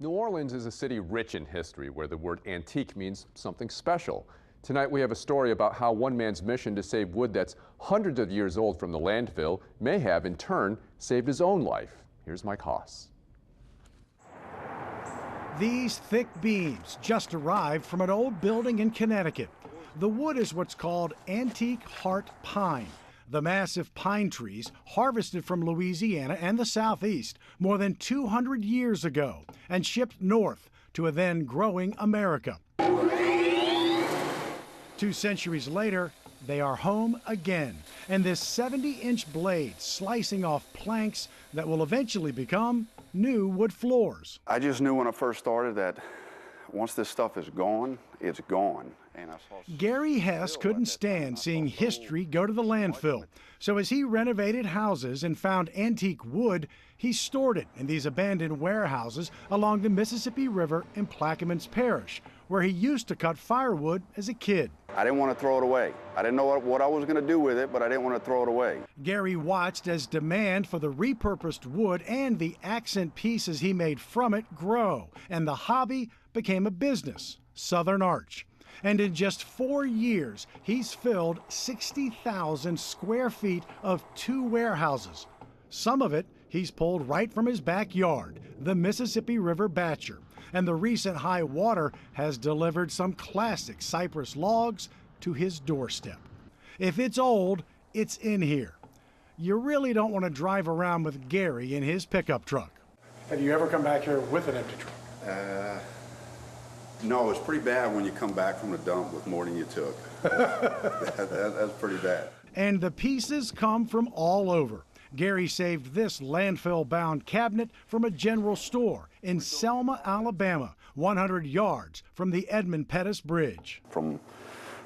New Orleans is a city rich in history where the word antique means something special. Tonight we have a story about how one man's mission to save wood that's hundreds of years old from the landfill may have, in turn, saved his own life. Here's Mike Hess. These thick beams just arrived from an old building in Connecticut. The wood is what's called antique heart pine. The massive pine trees harvested from Louisiana and the Southeast more than 200 years ago and shipped north to a then growing America. 2 centuries later, they are home again, and this 70-inch blade slicing off planks that will eventually become new wood floors. I just knew when I first started that once this stuff is gone, it's gone. And I saw Gary Hess couldn't stand seeing history go to the landfill. So as he renovated houses and found antique wood, he stored it in these abandoned warehouses along the Mississippi River in Plaquemines Parish, where he used to cut firewood as a kid. I didn't want to throw it away. I didn't know what I was going to do with it, but I didn't want to throw it away. Gary watched as demand for the repurposed wood and the accent pieces he made from it grow, and the hobby became a business, Southern Arch. And in just 4 years, he's filled 60,000 square feet of 2 warehouses. Some of it he's pulled right from his backyard, the Mississippi River Batcher. And the recent high water has delivered some classic cypress logs to his doorstep. If it's old, it's in here. You really don't want to drive around with Gary in his pickup truck. Have you ever come back here with an empty truck? No, it's pretty bad when you come back from the dump with more than you took. That's pretty bad. And the pieces come from all over. Gary saved this landfill-bound cabinet from a general store in Selma, Alabama, 100 yards from the Edmund Pettus Bridge. From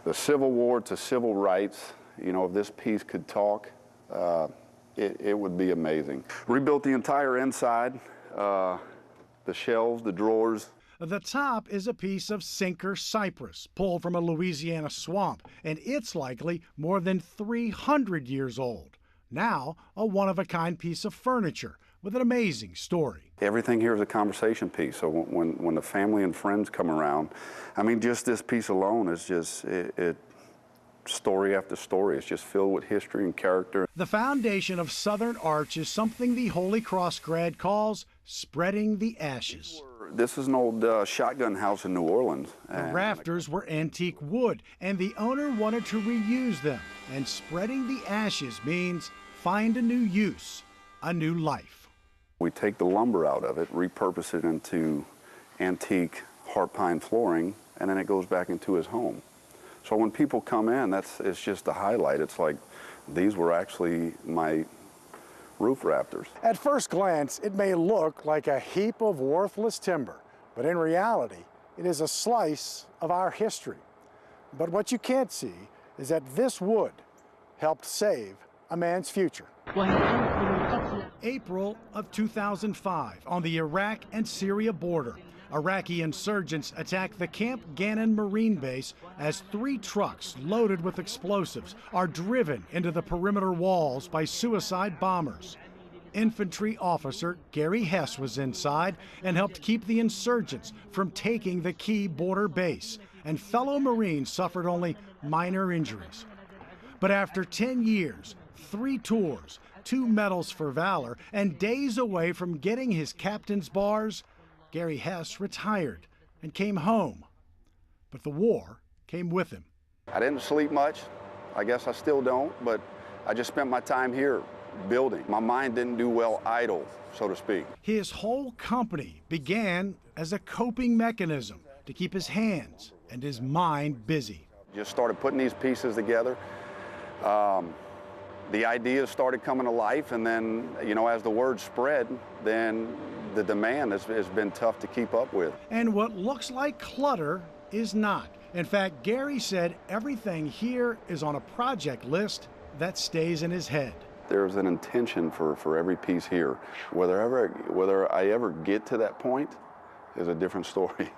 the Civil War to civil rights, you know, if this piece could talk, it would be amazing. Rebuilt the entire inside, the shelves, the drawers. The top is a piece of sinker cypress pulled from a Louisiana swamp, and it's likely more than 300 years old. Now, a one-of-a-kind piece of furniture with an amazing story. Everything here is a conversation piece, so when the family and friends come around, I mean, just this piece alone is just, story after story. It's just filled with history and character. The foundation of Southern Arch is something the Holy Cross grad calls spreading the ashes. This is an old shotgun house in New Orleans. The rafters were antique wood, and the owner wanted to reuse them. And spreading the ashes means find a new use, a new life. We take the lumber out of it, repurpose it into antique heart pine flooring, and then it goes back into his home. So when people come in, it's just a highlight. It's like these were actually my roof rafters. At first glance, it may look like a heap of worthless timber, but in reality, it is a slice of our history. But what you can't see is that this wood helped save a man's future. April of 2005, on the Iraq and Syria border, Iraqi insurgents attacked the Camp Gannon Marine Base as 3 trucks loaded with explosives are driven into the perimeter walls by suicide bombers. Infantry officer Gary Hess was inside and helped keep the insurgents from taking the key border base, and fellow Marines suffered only minor injuries. But after 10 years, 3 tours, 2 medals for valor, and days away from getting his captain's bars, Gary Hess retired and came home, but the war came with him. I didn't sleep much. I guess I still don't, but I just spent my time here building. My mind didn't do well idle, so to speak. His whole company began as a coping mechanism to keep his hands and his mind busy. Just started putting these pieces together. The ideas started coming to life, and then, you know, as the word spread, then the demand has been tough to keep up with. And what looks like clutter is not. In fact, Gary said everything here is on a project list that stays in his head. There's an intention for every piece here. Whether I ever get to that point is a different story.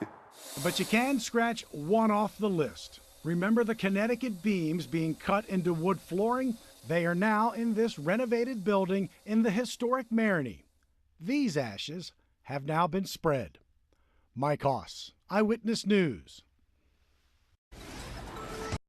But you can scratch one off the list. Remember the Connecticut beams being cut into wood flooring? They are now in this renovated building in the historic Marigny. These ashes have now been spread. Mike Hoss, Eyewitness News.